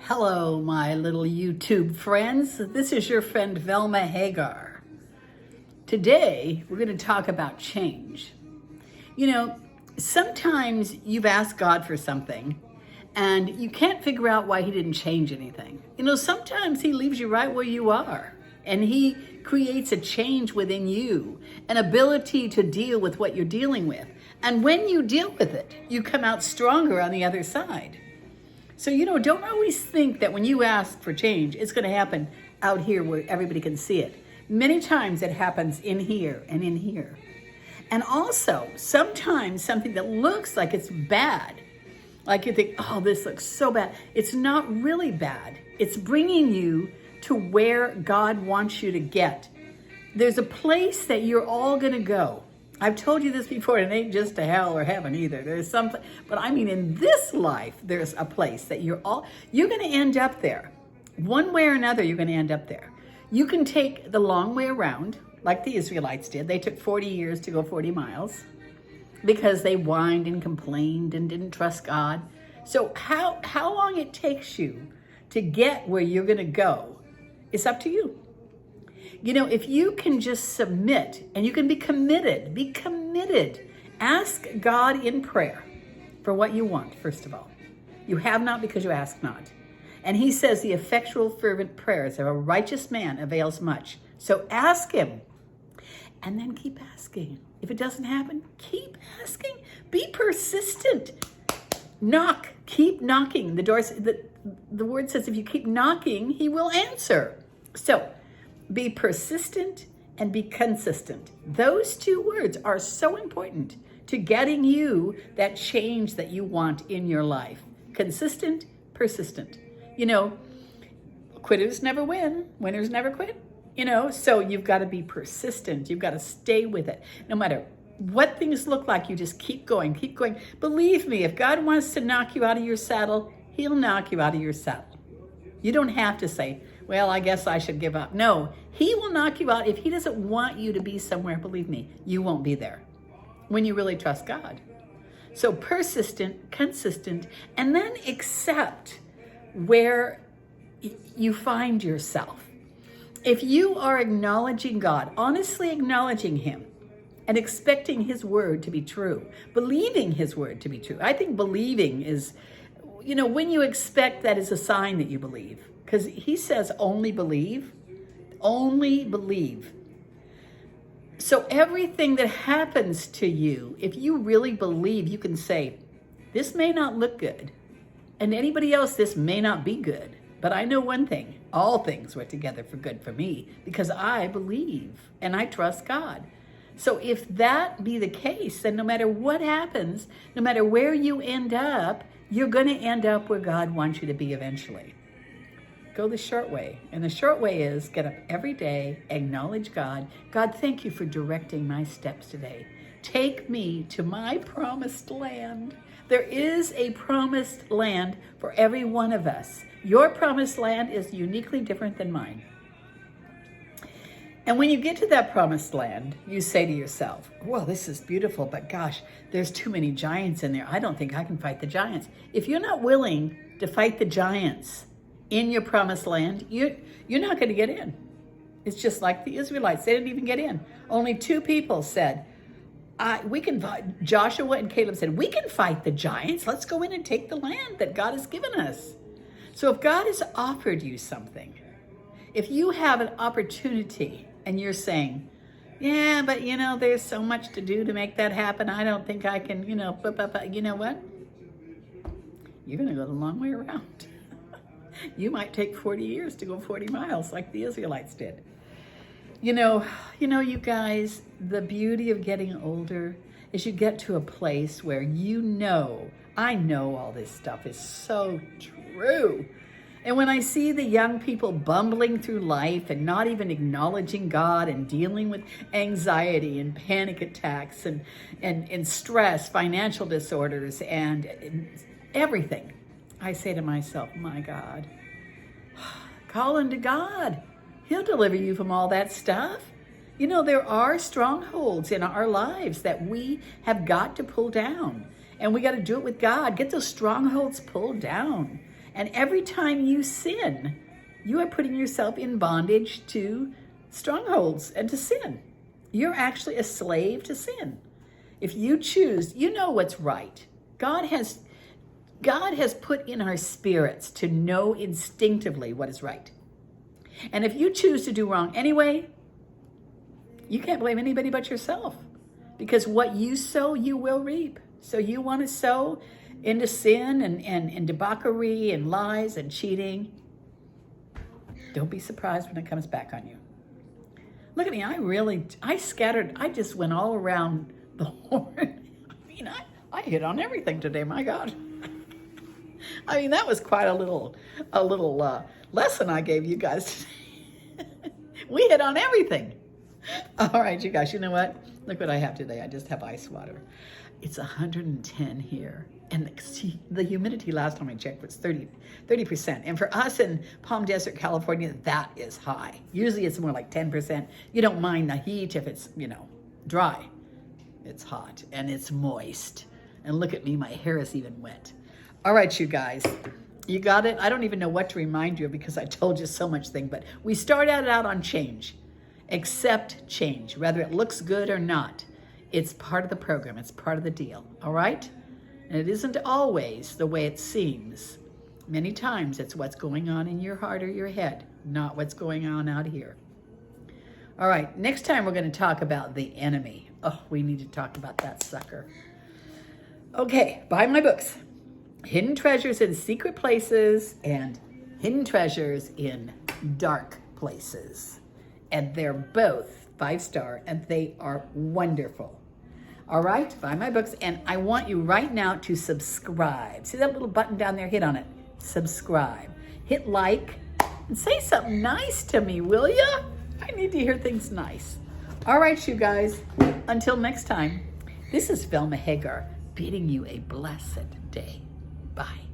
Hello, my little YouTube friends. This is your friend Velma Hagar. Today, we're going to talk about change. Sometimes you've asked God for something and you can't figure out why he didn't change anything. Sometimes he leaves you right where you are and he creates a change within you, an ability to deal with what you're dealing with. And when you deal with it, you come out stronger on the other side. So, don't always think that when you ask for change, it's going to happen out here where everybody can see it. Many times it happens in here and in here. And also, sometimes something that looks like it's bad, like you think, oh, this looks so bad. It's not really bad. It's bringing you to where God wants you to get. There's a place that you're all going to go. I've told you this before, and it ain't just to hell or heaven either. There's something, but I mean, in this life, there's a place that you're going to end up there. One way or another, you're going to end up there. You can take the long way around, like the Israelites did. They took 40 years to go 40 miles because they whined and complained and didn't trust God. So how long it takes you to get where you're going to go, it's up to you. If you can just submit and you can be committed. Ask God in prayer for what you want, first of all. You have not because you ask not. And he says the effectual fervent prayers of a righteous man avails much. So ask him and then keep asking. If it doesn't happen, keep asking. Be persistent. Knock. Keep knocking. The word says if you keep knocking, he will answer. So be persistent and be consistent. Those two words are so important to getting you that change that you want in your life. Consistent, persistent. Quitters never win, winners never quit. So you've got to be persistent. You've got to stay with it. No matter what things look like, you just keep going, keep going. Believe me, if God wants to knock you out of your saddle, he'll knock you out of your saddle. You don't have to say, well, I guess I should give up. No, he will knock you out. If he doesn't want you to be somewhere, believe me, you won't be there when you really trust God. So persistent, consistent, and then accept where you find yourself. If you are acknowledging God, honestly acknowledging him, and expecting his word to be true, believing his word to be true. I think believing is, when you expect, that is a sign that you believe. Because he says only believe. Only believe. So everything that happens to you, if you really believe, you can say, this may not look good. And anybody else, this may not be good. But I know one thing, all things work together for good for me because I believe and I trust God. So if that be the case, then no matter what happens, no matter where you end up, you're going to end up where God wants you to be eventually. Go the short way. And the short way is get up every day, acknowledge God. God, thank you for directing my steps today. Take me to my promised land. There is a promised land for every one of us. Your promised land is uniquely different than mine. And when you get to that promised land, you say to yourself, well, this is beautiful, but gosh, there's too many giants in there. I don't think I can fight the giants. If you're not willing to fight the giants in your promised land, you're not going to get in. It's just like the Israelites. They didn't even get in. Only two people said, we can fight. Joshua and Caleb said, we can fight the giants. Let's go in and take the land that God has given us. So if God has offered you something, if you have an opportunity and you're saying, yeah, but there's so much to do to make that happen. I don't think I can, you know what? You're going to go the long way around. You might take 40 years to go 40 miles like the Israelites did. You guys, the beauty of getting older is you get to a place where I know all this stuff is so true. And when I see the young people bumbling through life and not even acknowledging God and dealing with anxiety and panic attacks and stress, financial disorders and everything, I say to myself, my God, call unto God. He'll deliver you from all that stuff. There are strongholds in our lives that we have got to pull down. And we got to do it with God. Get those strongholds pulled down. And every time you sin, you are putting yourself in bondage to strongholds and to sin. You're actually a slave to sin. If you choose, you know what's right. God has put in our spirits to know instinctively what is right. And if you choose to do wrong anyway, you can't blame anybody but yourself. Because what you sow, you will reap. So you want to sow into sin and debauchery and lies and cheating. Don't be surprised when it comes back on you. Look at me, I scattered, I just went all around the horn. I hit on everything today, my God. That was quite a little lesson I gave you guys today. We hit on everything. All right, you guys, you know what? Look what I have today. I just have ice water. It's 110 here. And the humidity last time I checked was 30%. And for us in Palm Desert, California, that is high. Usually it's more like 10%. You don't mind the heat if it's, dry. It's hot and it's moist. And look at me, my hair is even wet. All right, you guys, you got it? I don't even know what to remind you of because I told you so much thing, but we started out on change. Accept change, whether it looks good or not. It's part of the program. It's part of the deal, all right? And it isn't always the way it seems. Many times it's what's going on in your heart or your head, not what's going on out here. All right, next time we're going to talk about the enemy. Oh, we need to talk about that sucker. Okay, buy my books. Hidden Treasures in Secret Places and Hidden Treasures in Dark Places. And they're both 5-star and they are wonderful. All right, buy my books. And I want you right now to subscribe. See that little button down there? Hit on it. Subscribe. Hit like and say something nice to me, will ya? I need to hear things nice. All right, you guys. Until next time, this is Velma Hagar bidding you a blessed day. Bye.